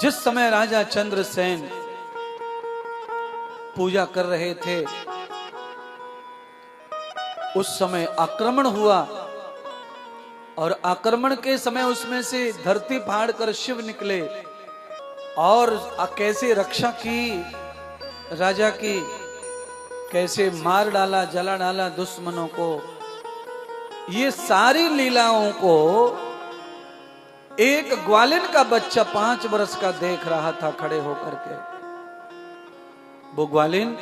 जिस समय राजा चंद्रसेन पूजा कर रहे थे उस समय आक्रमण हुआ और आक्रमण के समय उसमें से धरती फाड़ कर शिव निकले और कैसे रक्षा की राजा की, कैसे मार डाला जला डाला दुश्मनों को। ये सारी लीलाओं को एक ग्वालिन का बच्चा 5 वर्ष का देख रहा था खड़े होकर के। वो ग्वालिन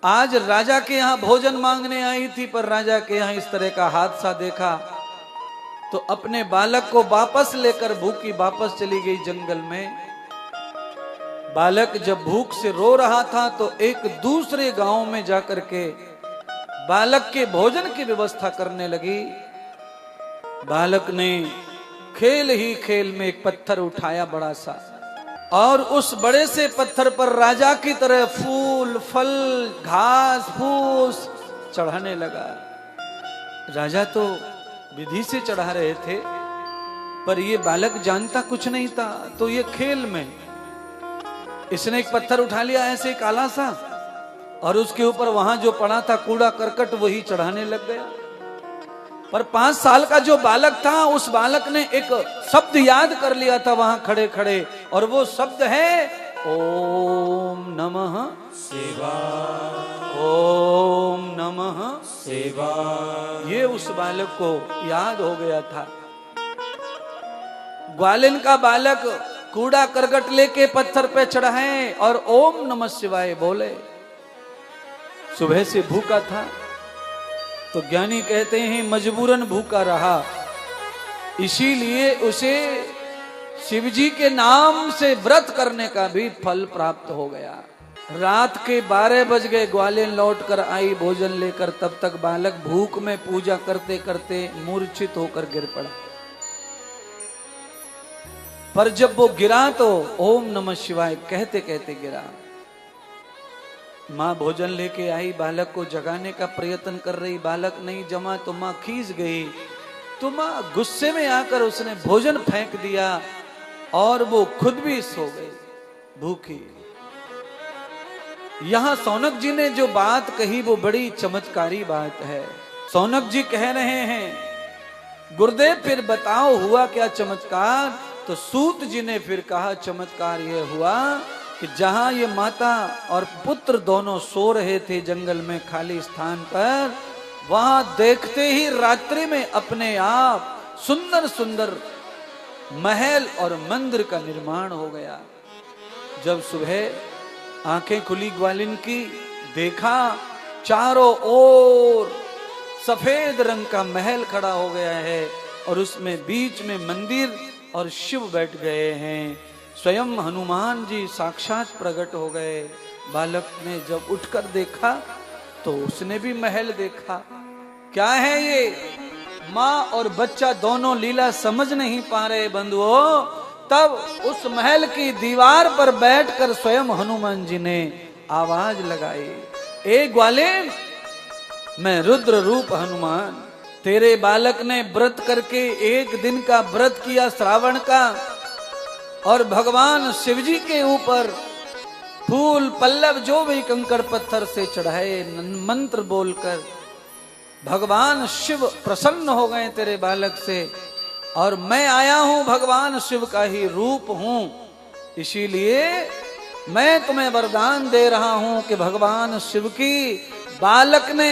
आज राजा के यहां भोजन मांगने आई थी, पर राजा के यहां इस तरह का हादसा देखा तो अपने बालक को वापस लेकर भूखी वापस चली गई जंगल में। बालक जब भूख से रो रहा था तो एक दूसरे गांव में जाकर के बालक के भोजन की व्यवस्था करने लगी। बालक ने खेल ही खेल में एक पत्थर उठाया बड़ा सा, और उस बड़े से पत्थर पर राजा की तरह फूल फल घास फूस चढ़ाने लगा। राजा तो विधि से चढ़ा रहे थे, पर ये बालक जानता कुछ नहीं था। तो ये खेल में इसने एक पत्थर उठा लिया ऐसे काला सा, और उसके ऊपर वहां जो पड़ा था कूड़ा करकट वही चढ़ाने लग गया। पर 5 साल का जो बालक था उस बालक ने एक शब्द याद कर लिया था वहां खड़े खड़े, और वो शब्द है ओम नमः शिवाय, ओम नमः शिवाय। ये उस बालक को याद हो गया था। ग्वालिन का बालक कूड़ा करकट लेके पत्थर पे चढ़ाए और ओम नमः शिवाय बोले। सुबह से भूखा था तो ज्ञानी कहते हैं मजबूरन भूखा रहा, इसीलिए उसे शिवजी के नाम से व्रत करने का भी फल प्राप्त हो गया। रात के 12 बज गए, ग्वालिन लौट कर आई भोजन लेकर। तब तक बालक भूख में पूजा करते करते मूर्छित होकर गिर पड़ा। पर जब वो गिरा तो ओम नमः शिवाय कहते कहते गिरा। माँ भोजन लेके आई, बालक को जगाने का प्रयत्न कर रही, बालक नहीं जमा तो माँ खींच गई। तो माँ गुस्से में आकर उसने भोजन फेंक दिया और वो खुद भी सो गई भूखी। यहां सौनक जी ने जो बात कही वो बड़ी चमत्कारी बात है। सौनक जी कह रहे हैं गुरुदेव फिर बताओ हुआ क्या चमत्कार। तो सूत जी ने फिर कहा चमत्कार यह हुआ कि जहां ये माता और पुत्र दोनों सो रहे थे जंगल में खाली स्थान पर, वहां देखते ही रात्रि में अपने आप सुंदर सुंदर महल और मंदिर का निर्माण हो गया। जब सुबह आंखें खुली ग्वालिन की, देखा चारों ओर सफेद रंग का महल खड़ा हो गया है और उसमें बीच में मंदिर और शिव बैठ गए हैं। स्वयं हनुमान जी साक्षात प्रकट हो गए। बालक ने जब उठकर देखा तो उसने भी महल देखा। क्या है ये? माँ और बच्चा दोनों लीला समझ नहीं पा रहे बंधुओं। तब उस महल की दीवार पर बैठकर स्वयं हनुमान जी ने आवाज लगाई, ए ग्वालिन, मैं रुद्र रूप हनुमान, तेरे बालक ने व्रत करके 1 दिन का व्रत किया श्रावण का, और भगवान शिवजी के ऊपर फूल पल्लव जो भी कंकड़ पत्थर से चढ़ाए मंत्र बोलकर भगवान शिव प्रसन्न हो गए तेरे बालक से, और मैं आया हूं भगवान शिव का ही रूप हूं, इसीलिए मैं तुम्हें वरदान दे रहा हूं कि भगवान शिव की बालक ने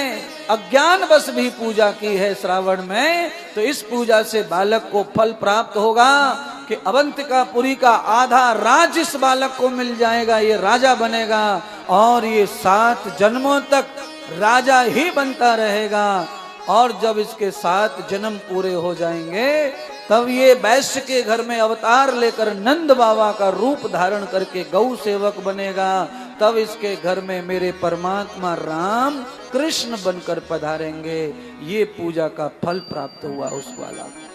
अज्ञानवश भी पूजा की है श्रावण में, तो इस पूजा से बालक को फल प्राप्त होगा कि अवंतिकापुरी का आधा राज्य इस बालक को मिल जाएगा, ये राजा बनेगा और ये 7 जन्मों तक राजा ही बनता रहेगा। और जब इसके 7 जन्म पूरे हो जाएंगे तब ये वैश्य के घर में अवतार लेकर नंद बाबा का रूप धारण करके गौ सेवक बनेगा। तब इसके घर में मेरे परमात्मा राम कृष्ण बनकर पधारेंगे। ये पूजा का फल प्राप्त हुआ उस वाला को।